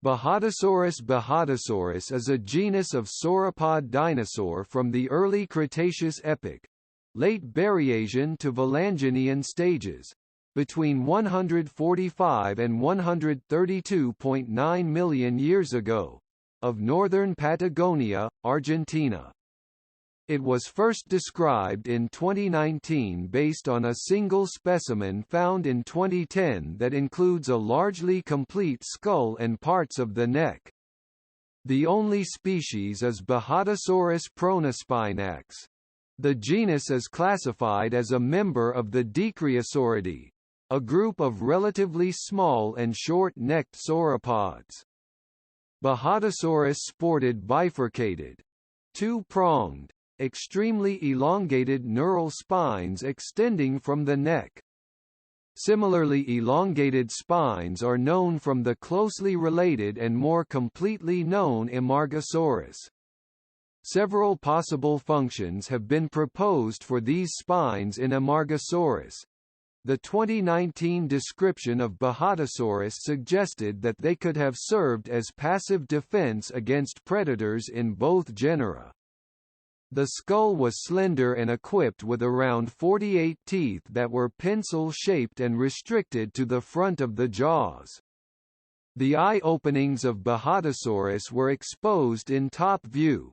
Bajadasaurus is a genus of sauropod dinosaur from the Early Cretaceous epoch, late Berriasian to Valanginian stages, between 145 and 132.9 million years ago, of northern Patagonia, Argentina. It was first described in 2019 based on a single specimen found in 2010 that includes a largely complete skull and parts of the neck. The only species is Bajadasaurus pronuspinax. The genus is classified as a member of the Dicraeosauridae, a group of relatively small and short-necked sauropods. Bajadasaurus sported bifurcated, two-pronged, extremely elongated neural spines extending from the neck. Similarly elongated spines are known from the closely related and more completely known Amargasaurus. Several possible functions have been proposed for these spines in Amargasaurus. The 2019 description of Bajadasaurus suggested that they could have served as passive defense against predators in both genera. The skull was slender and equipped with around 48 teeth that were pencil-shaped and restricted to the front of the jaws. The eye openings of Bajadasaurus were exposed in top view,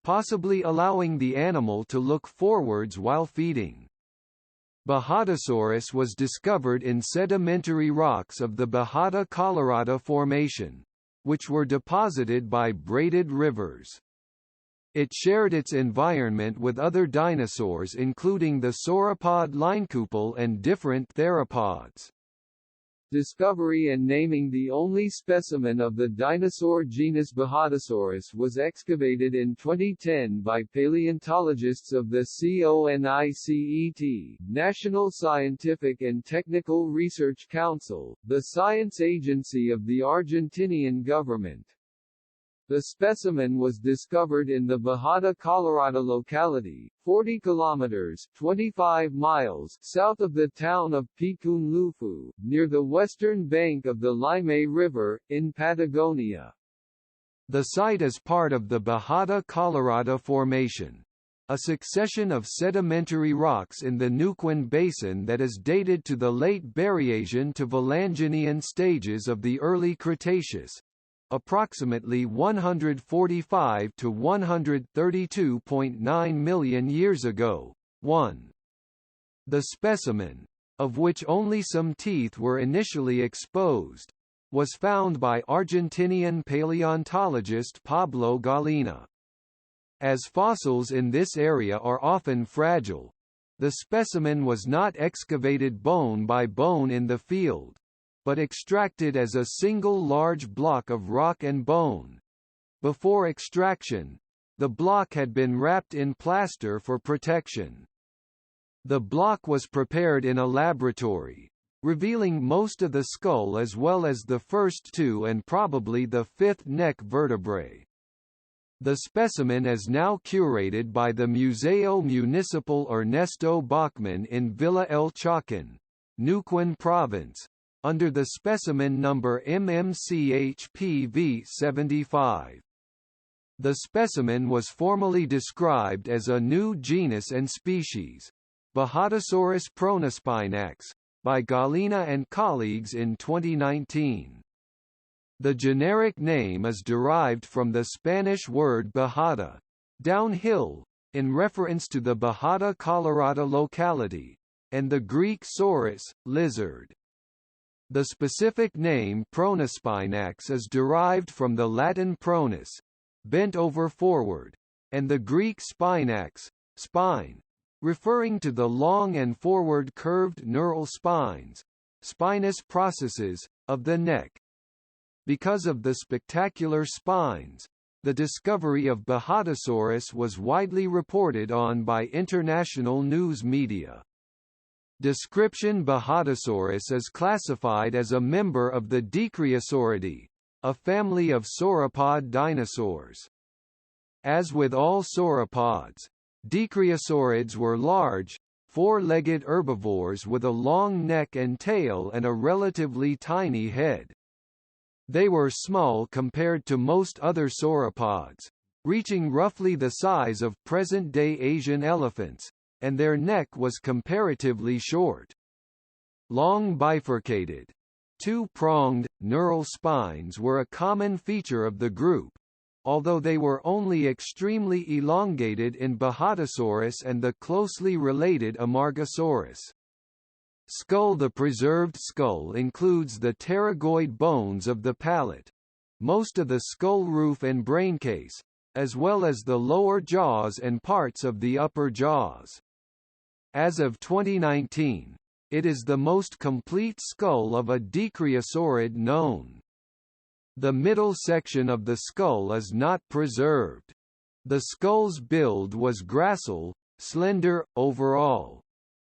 possibly allowing the animal to look forwards while feeding. Bajadasaurus was discovered in sedimentary rocks of the Bajada Colorada Formation, which were deposited by braided rivers. It shared its environment with other dinosaurs including the sauropod Leinkupal and different theropods. Discovery and naming the only specimen of the dinosaur genus Bajadasaurus was excavated in 2010 by paleontologists of the CONICET, National Scientific and Technical Research Council, the science agency of the Argentinian government. The specimen was discovered in the Bajada Colorada locality, 40 kilometers (25 miles) south of the town of Picunlufu, near the western bank of the Lacrimal River, in Patagonia. The site is part of the Bajada Colorada Formation, a succession of sedimentary rocks in the Neuquén Basin that is dated to the late Berriasian to Valanginian stages of the Early Cretaceous, approximately 145 to 132.9 million years ago. 1. The specimen, of which only some teeth were initially exposed, was found by Argentinian paleontologist Pablo Gallina. As fossils in this area are often fragile, the specimen was not excavated bone by bone in the field, but extracted as a single large block of rock and bone. Before extraction, the block had been wrapped in plaster for protection. The block was prepared in a laboratory, revealing most of the skull as well as the first two and probably the fifth neck vertebrae. The specimen is now curated by the Museo Municipal Ernesto Bachmann in Villa El Chocón, Neuquén Province, under the specimen number MMCHPV75. The specimen was formally described as a new genus and species, Bajadasaurus pronuspinax, by Gallina and colleagues in 2019. The generic name is derived from the Spanish word bajada, downhill, in reference to the Bajada Colorada locality, and the Greek saurus, lizard. The specific name pronuspinax is derived from the Latin pronus, bent over forward, and the Greek spinax, spine, referring to the long and forward curved neural spines, spinous processes, of the neck. Because of the spectacular spines, the discovery of Bajadasaurus was widely reported on by international news media. Description: Bajadasaurus is classified as a member of the Dicraeosauridae, a family of sauropod dinosaurs. As with all sauropods, Dicraeosaurids were large, four-legged herbivores with a long neck and tail and a relatively tiny head. They were small compared to most other sauropods, reaching roughly the size of present-day Asian elephants, and their neck was comparatively short. Long bifurcated, two-pronged, neural spines were a common feature of the group, although they were only extremely elongated in Bajadasaurus and the closely related Amargasaurus. Skull. The preserved skull includes the pterygoid bones of the palate, most of the skull roof and braincase, as well as the lower jaws and parts of the upper jaws. As of 2019, it is the most complete skull of a Dicraeosaurid known. The middle section of the skull is not preserved. The skull's build was gracile, slender, overall.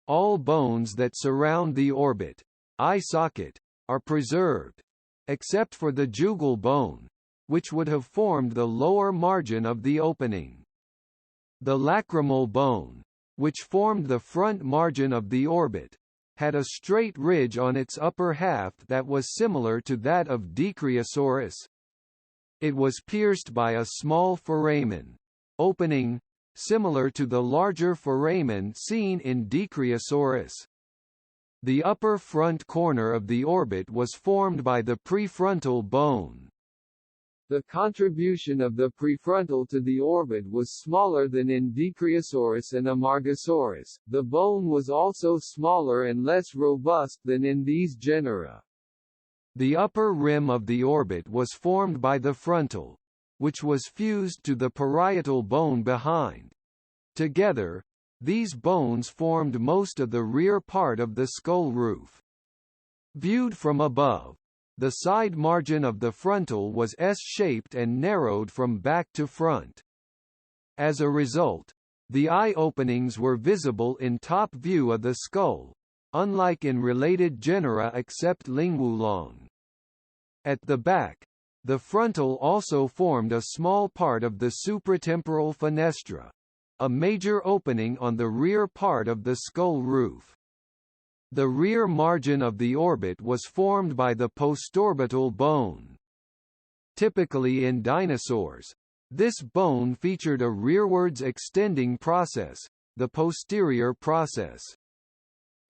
All bones that surround the orbit, eye socket, are preserved, except for the jugal bone, which would have formed the lower margin of the opening. The lacrimal bone, which formed the front margin of the orbit, had a straight ridge on its upper half that was similar to that of Dicraeosaurus. It was pierced by a small foramen opening, similar to the larger foramen seen in Dicraeosaurus. The upper front corner of the orbit was formed by the prefrontal bone. The contribution of the prefrontal to the orbit was smaller than in Dicraeosaurus and Amargasaurus. The bone was also smaller and less robust than in these genera. The upper rim of the orbit was formed by the frontal, which was fused to the parietal bone behind. Together, these bones formed most of the rear part of the skull roof. Viewed from above, the side margin of the frontal was S-shaped and narrowed from back to front. As a result, the eye openings were visible in top view of the skull, unlike in related genera except Leinkupal. At the back, the frontal also formed a small part of the supratemporal fenestra, a major opening on the rear part of the skull roof. The rear margin of the orbit was formed by the postorbital bone. Typically in dinosaurs, this bone featured a rearwards extending process, the posterior process.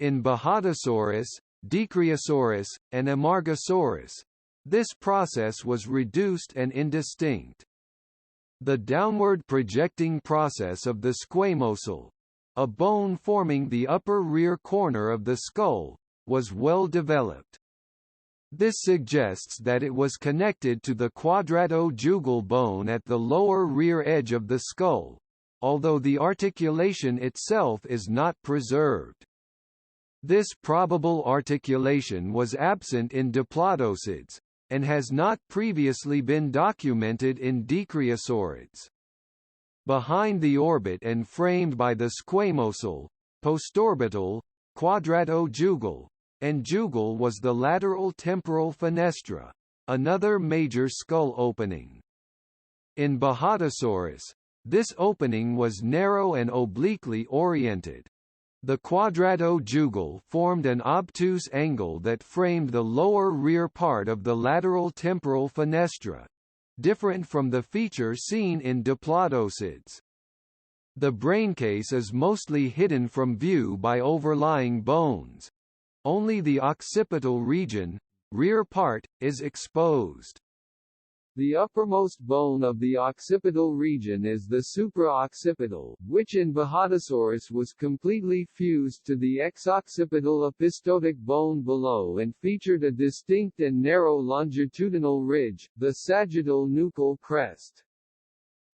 In Bajadasaurus, Dicraeosaurus, and Amargasaurus, this process was reduced and indistinct. The downward projecting process of the squamosal, a bone forming the upper rear corner of the skull, was well developed. This suggests that it was connected to the quadrato-jugal bone at the lower rear edge of the skull, although the articulation itself is not preserved. This probable articulation was absent in diplodocids, and has not previously been documented in Dicraeosaurids. Behind the orbit and framed by the squamosal, postorbital, quadrato-jugal, and jugal was the lateral temporal fenestra, another major skull opening. In Bajadasaurus, this opening was narrow and obliquely oriented. The quadrato-jugal formed an obtuse angle that framed the lower rear part of the lateral temporal fenestra, different from the feature seen in diplodocids. The braincase is mostly hidden from view by overlying bones. Only the occipital region, rear part, is exposed. The uppermost bone of the occipital region is the supraoccipital, which in Bajadasaurus was completely fused to the exoccipital epistotic bone below and featured a distinct and narrow longitudinal ridge, the sagittal nuchal crest.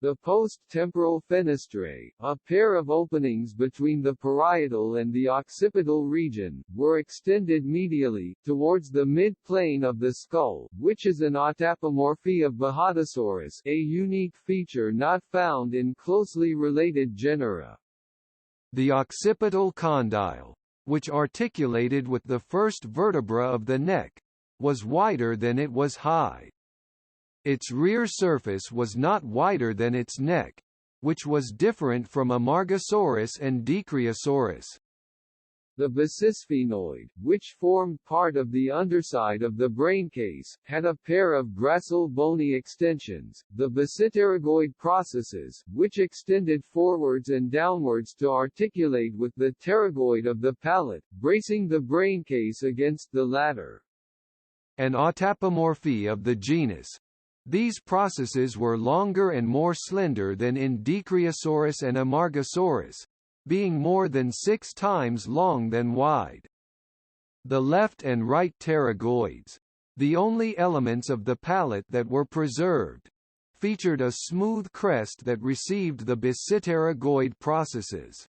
The post-temporal fenestrae, a pair of openings between the parietal and the occipital region, were extended medially, towards the mid-plane of the skull, which is an autapomorphy of Bajadasaurus, a unique feature not found in closely related genera. The occipital condyle, which articulated with the first vertebra of the neck, was wider than it was high. Its rear surface was not wider than its neck, which was different from Amargasaurus and Dicraeosaurus. The basisphenoid, which formed part of the underside of the braincase, had a pair of gracile bony extensions, the basipterygoid processes, which extended forwards and downwards to articulate with the pterygoid of the palate, bracing the braincase against the latter. An autapomorphy of the genus. These processes were longer and more slender than in Dicraeosaurus and Amargasaurus, being more than 6 times long than wide. The left and right pterygoids, the only elements of the palate that were preserved, featured a smooth crest that received the basipterygoid processes.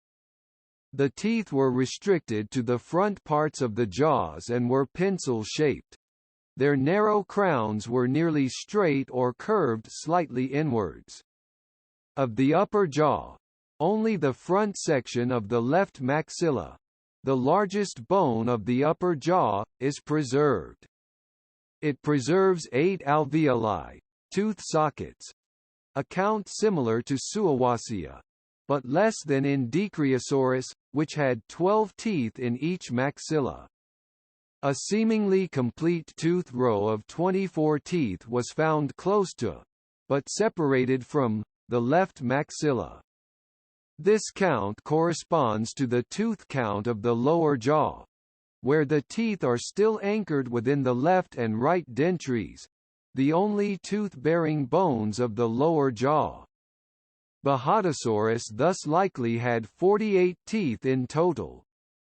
The teeth were restricted to the front parts of the jaws and were pencil-shaped. Their narrow crowns were nearly straight or curved slightly inwards. Of the upper jaw, only the front section of the left maxilla, the largest bone of the upper jaw, is preserved. It preserves 8 alveoli, tooth sockets, a count similar to Suawasia, but less than in Dicraeosaurus, which had 12 teeth in each maxilla. A seemingly complete tooth row of 24 teeth was found close to, but separated from, the left maxilla. This count corresponds to the tooth count of the lower jaw, where the teeth are still anchored within the left and right dentries, the only tooth-bearing bones of the lower jaw. Bajadasaurus thus likely had 48 teeth in total.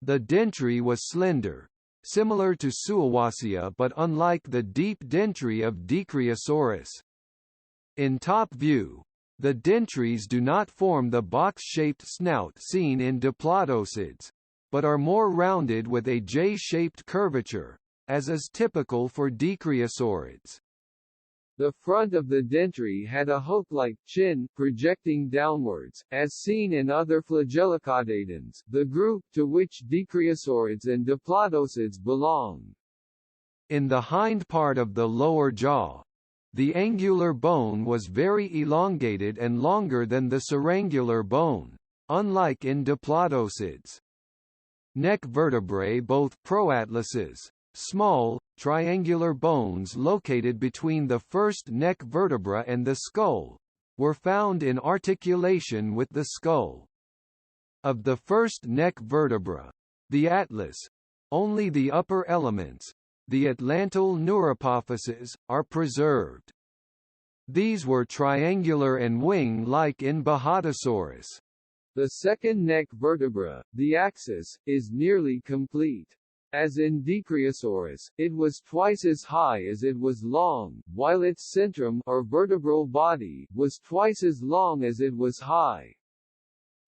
The dentry was slender, similar to Suawasia but unlike the deep dentry of Dicraeosaurus. In top view, the dentries do not form the box-shaped snout seen in diplodocids, but are more rounded with a J-shaped curvature, as is typical for Dicraeosaurids. The front of the dentry had a hook-like chin, projecting downwards, as seen in other Flagellocaudatans, the group to which Dicraeosaurids and diplodocids belong. In the hind part of the lower jaw, the angular bone was very elongated and longer than the syrangular bone, unlike in diplodocids. Neck vertebrae. Both proatlases, small, triangular bones located between the first neck vertebra and the skull, were found in articulation with the skull. Of the first neck vertebra, the atlas, only the upper elements, the atlantal neuropophyses, are preserved. These were triangular and wing-like in Bajadasaurus. The second neck vertebra, the axis, is nearly complete. As in Dicraeosaurus, it was twice as high as it was long, while its centrum, or vertebral body, was twice as long as it was high.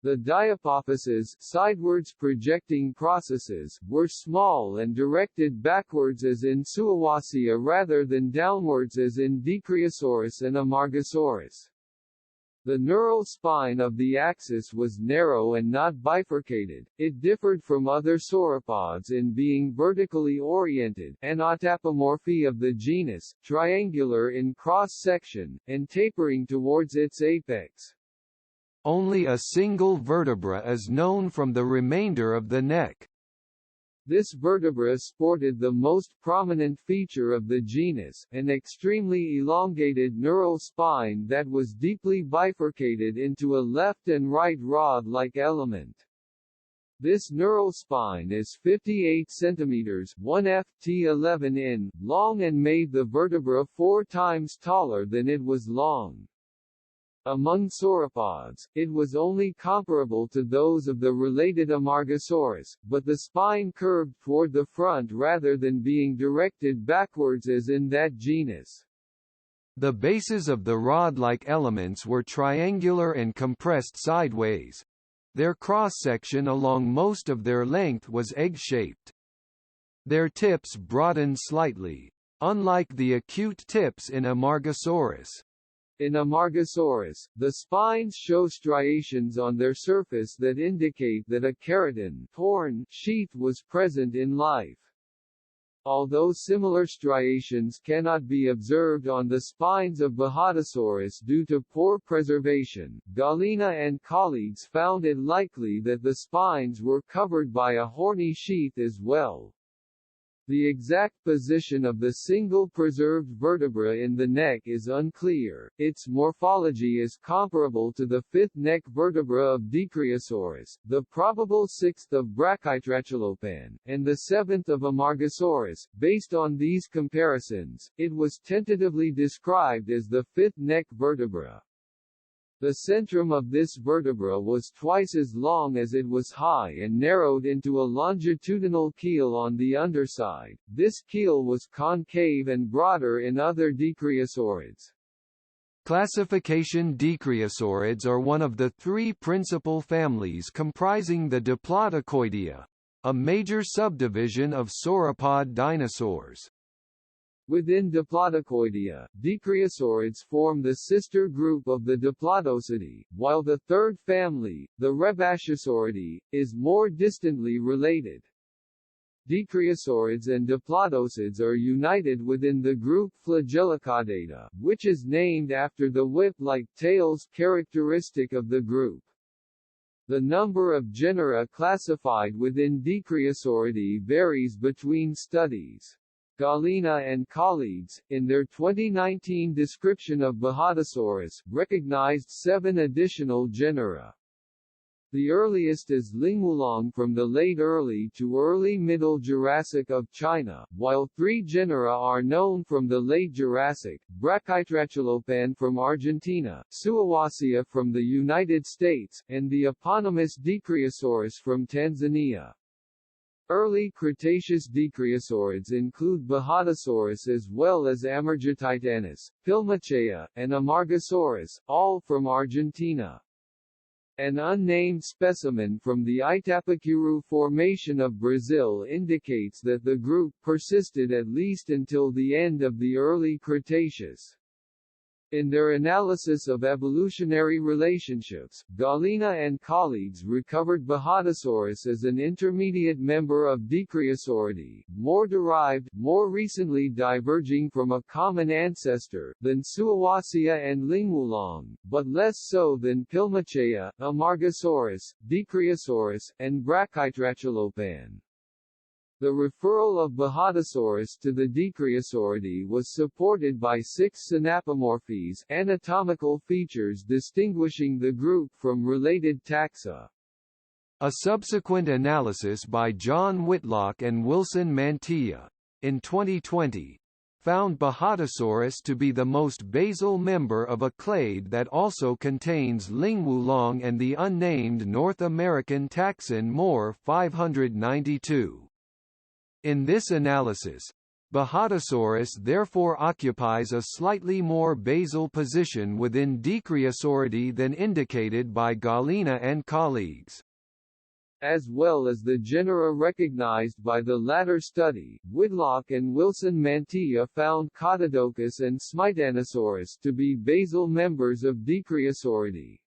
The diapophyses, sidewards projecting processes, were small and directed backwards as in Suawasia rather than downwards as in Dicraeosaurus and Amargasaurus. The neural spine of the axis was narrow and not bifurcated. It differed from other sauropods in being vertically oriented, an autapomorphy of the genus, triangular in cross-section, and tapering towards its apex. Only a single vertebra is known from the remainder of the neck. This vertebra sported the most prominent feature of the genus, an extremely elongated neural spine that was deeply bifurcated into a left and right rod-like element. This neural spine is 58 cm 1 ft 11 in, long and made the vertebra 4 times taller than it was long. Among sauropods, it was only comparable to those of the related Amargasaurus, but the spine curved toward the front rather than being directed backwards as in that genus. The bases of the rod-like elements were triangular and compressed sideways. Their cross-section along most of their length was egg-shaped. Their tips broadened slightly, unlike the acute tips in Amargasaurus. In Amargasaurus, the spines show striations on their surface that indicate that a keratin horn sheath was present in life. Although similar striations cannot be observed on the spines of Bajadasaurus due to poor preservation, Galina and colleagues found it likely that the spines were covered by a horny sheath as well. The exact position of the single preserved vertebra in the neck is unclear. Its morphology is comparable to the fifth neck vertebra of Dicraeosaurus, the probable sixth of Brachytrachelopan, and the seventh of Amargasaurus. Based on these comparisons, it was tentatively described as the fifth neck vertebra. The centrum of this vertebra was twice as long as it was high and narrowed into a longitudinal keel on the underside. This keel was concave and broader in other Dicraeosaurids. Classification: Dicraeosaurids are one of the three principal families comprising the Diplodocodea, a major subdivision of sauropod dinosaurs. Within Diplodocodea, Dicraeosaurids form the sister group of the Diplodocidae, while the third family, the Rebbachisauridae, is more distantly related. Dicraeosaurids and Diplodocids are united within the group Flagellocaudata, which is named after the whip-like tails characteristic of the group. The number of genera classified within Dicraeosauridae varies between studies. Galina and colleagues, in their 2019 description of Bajadasaurus, recognized 7 additional genera. The earliest is Leinkupal from the late Early to Early Middle Jurassic of China, while 3 genera are known from the late Jurassic: Brachytrachelopan from Argentina, Suawasia from the United States, and the eponymous Dicraeosaurus from Tanzania. Early Cretaceous Dicraeosaurids include Bajadasaurus as well as Amargasaurus, Pilmachea, and Amargasaurus, all from Argentina. An unnamed specimen from the Itapecuru Formation of Brazil indicates that the group persisted at least until the end of the Early Cretaceous. In their analysis of evolutionary relationships, Galina and colleagues recovered Bajadasaurus as an intermediate member of Dicraeosauridae, more derived, more recently diverging from a common ancestor, than Suawasia and Leinkupal, but less so than Pilmachea, Amargasaurus, Dicraeosaurus, and Brachytrachelopan. The referral of Bajadasaurus to the Dicraeosauridae was supported by 6 synapomorphies, anatomical features distinguishing the group from related taxa. A subsequent analysis by John Whitlock and Wilson Mantilla, in 2020, found Bajadasaurus to be the most basal member of a clade that also contains Leinkupal and the unnamed North American taxon Moore 592. In this analysis, Bajadasaurus therefore occupies a slightly more basal position within Dicraeosauridae than indicated by Galina and colleagues. As well as the genera recognized by the latter study, Whitlock and Wilson Mantilla found Catodocus and Smitanosaurus to be basal members of Dicraeosauridae.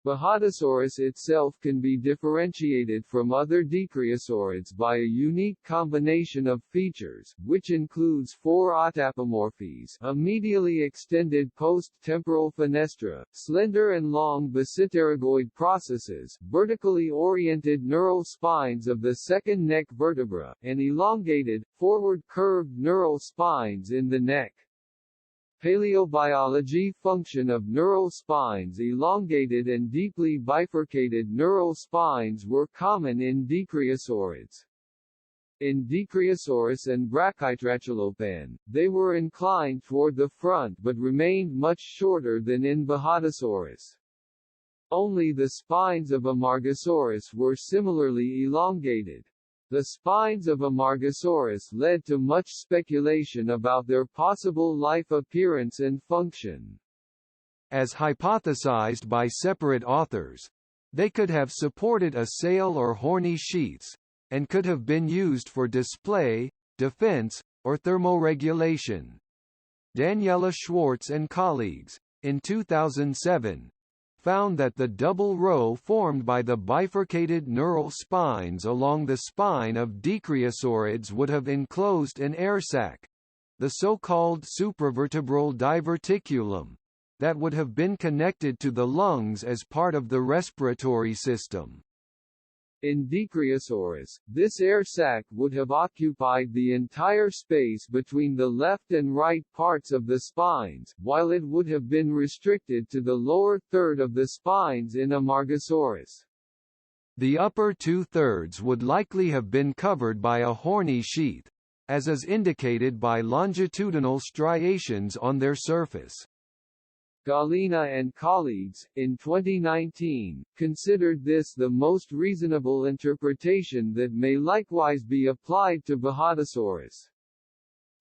Bajadasaurus itself can be differentiated from other Dicraeosaurids by a unique combination of features, which includes 4 autapomorphies: a medially extended post-temporal fenestra, slender and long basipterygoid processes, vertically oriented neural spines of the second neck vertebra, and elongated, forward curved neural spines in the neck. Paleobiology: function of neural spines. Elongated and deeply bifurcated neural spines were common in Dicraeosaurids. In Dicraeosaurus and Brachytrachelopan, they were inclined toward the front but remained much shorter than in Bajadasaurus. Only the spines of Amargasaurus were similarly elongated. The spines of Amargasaurus led to much speculation about their possible life appearance and function. As hypothesized by separate authors, they could have supported a sail or horny sheaths, and could have been used for display, defense, or thermoregulation. Daniela Schwartz and colleagues, in 2007, found that the double row formed by the bifurcated neural spines along the spine of Dicraeosaurids would have enclosed an air sac, the so-called supravertebral diverticulum, that would have been connected to the lungs as part of the respiratory system. In Dicraeosaurus, this air sac would have occupied the entire space between the left and right parts of the spines, while it would have been restricted to the lower third of the spines in Amargasaurus. The upper two-thirds would likely have been covered by a horny sheath, as is indicated by longitudinal striations on their surface. Galina and colleagues, in 2019, considered this the most reasonable interpretation that may likewise be applied to Bajadasaurus.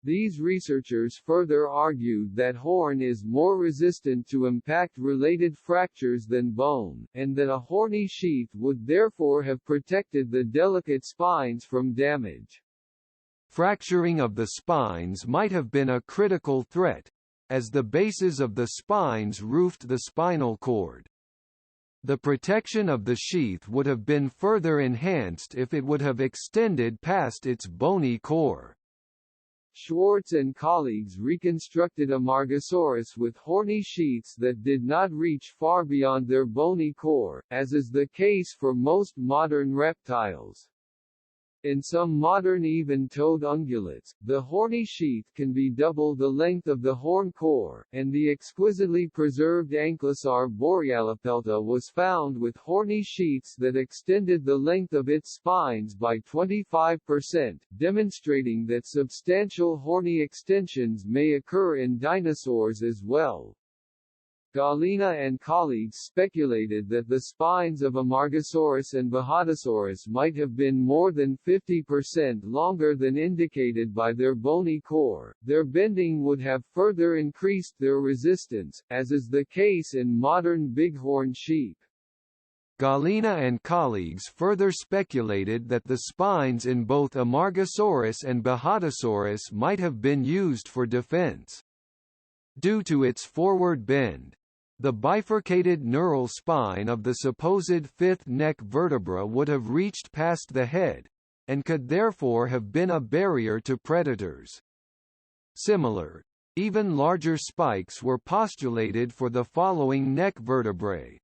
These researchers further argued that horn is more resistant to impact-related fractures than bone, and that a horny sheath would therefore have protected the delicate spines from damage. Fracturing of the spines might have been a critical threat, as the bases of the spines roofed the spinal cord. The protection of the sheath would have been further enhanced if it would have extended past its bony core. Schwartz and colleagues reconstructed Amargasaurus with horny sheaths that did not reach far beyond their bony core, as is the case for most modern reptiles. In some modern even-toed ungulates, the horny sheath can be double the length of the horn core, and the exquisitely preserved Ankylosaur borealipelta was found with horny sheaths that extended the length of its spines by 25%, demonstrating that substantial horny extensions may occur in dinosaurs as well. Galina and colleagues speculated that the spines of Amargasaurus and Bajadasaurus might have been more than 50% longer than indicated by their bony core. Their bending would have further increased their resistance, as is the case in modern bighorn sheep. Galina and colleagues further speculated that the spines in both Amargasaurus and Bajadasaurus might have been used for defense. Due to its forward bend, the bifurcated neural spine of the supposed fifth neck vertebra would have reached past the head, and could therefore have been a barrier to predators. Similar, even larger spikes were postulated for the following neck vertebrae.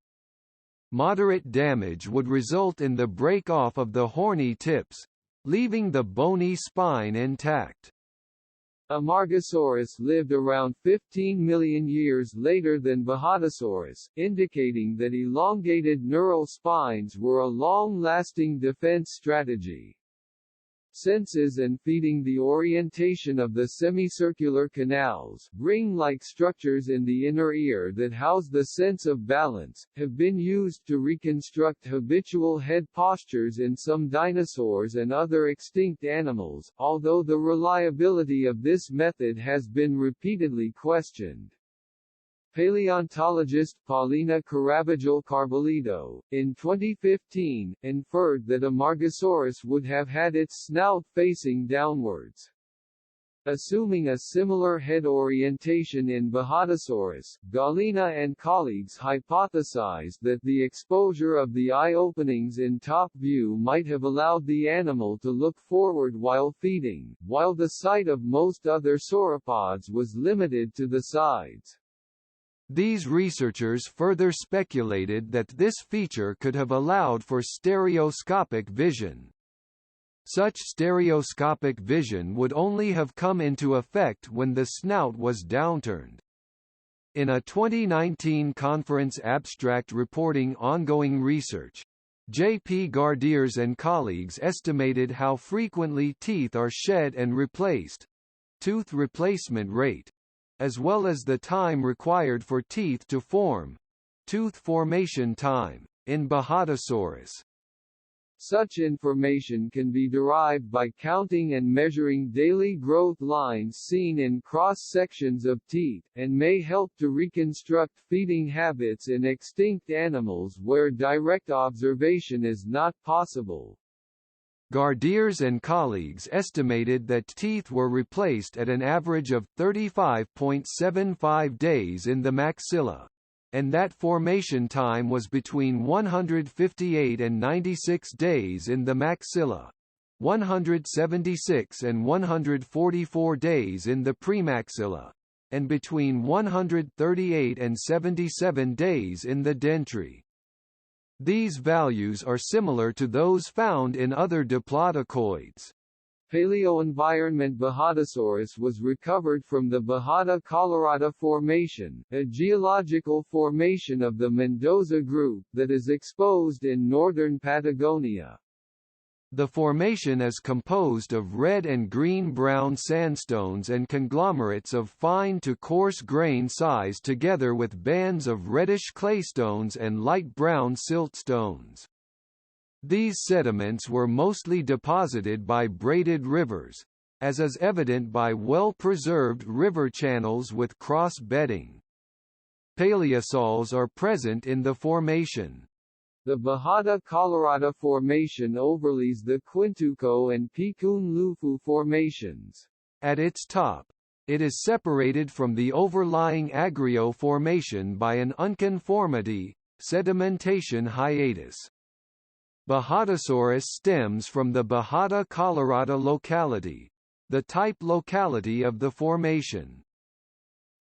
Moderate damage would result in the break-off of the horny tips, leaving the bony spine intact. Amargasaurus lived around 15 million years later than Bajadasaurus, indicating that elongated neural spines were a long-lasting defense strategy. Senses and feeding the orientation of the semicircular canals, ring-like structures in the inner ear that house the sense of balance, have been used to reconstruct habitual head postures in some dinosaurs and other extinct animals, although the reliability of this method has been repeatedly questioned. Paleontologist Paulina Carabajal-Carbolito, in 2015, inferred that Amargasaurus would have had its snout facing downwards. Assuming a similar head orientation in Bajadasaurus, Galina and colleagues hypothesized that the exposure of the eye openings in top view might have allowed the animal to look forward while feeding, while the sight of most other sauropods was limited to the sides. These researchers further speculated that this feature could have allowed for stereoscopic vision. Such stereoscopic vision would only have come into effect when the snout was downturned. In a 2019 conference abstract reporting ongoing research, J.P. Gardiers and colleagues estimated how frequently teeth are shed and replaced, tooth replacement rate, as well as the time required for teeth to form, tooth formation time, in Bajadasaurus. Such information can be derived by counting and measuring daily growth lines seen in cross-sections of teeth, and may help to reconstruct feeding habits in extinct animals where direct observation is not possible. Gardiers and colleagues estimated that teeth were replaced at an average of 35.75 days in the maxilla. and that formation time was between 158 and 96 days in the maxilla, 176 and 144 days in the premaxilla, and between 138 and 77 days in the dentary. These values are similar to those found in other diplodoctoids. Paleo Environment Bajadasaurus was recovered from the Bajada Colorada Formation, a geological formation of the Mendoza Group, that is exposed in northern Patagonia. The formation is composed of red and green-brown sandstones and conglomerates of fine to coarse grain size together with bands of reddish claystones and light brown siltstones. These sediments were mostly deposited by braided rivers, as is evident by well-preserved river channels with cross-bedding. Paleosols are present in the formation. The Bajada Colorada Formation overlays the Quintuco and Picun Lufu formations. At its top, it is separated from the overlying Agrio Formation by an unconformity, sedimentation hiatus. Bajadasaurus stems from the Bajada Colorada locality, the type locality of the formation.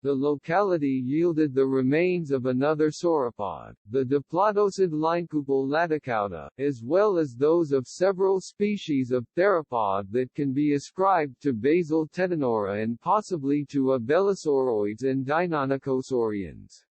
The locality yielded the remains of another sauropod, the diplodocid Leinkupal laticauda, as well as those of several species of theropod that can be ascribed to basal tetanora and possibly to abelosauroids and deinonychosaurians.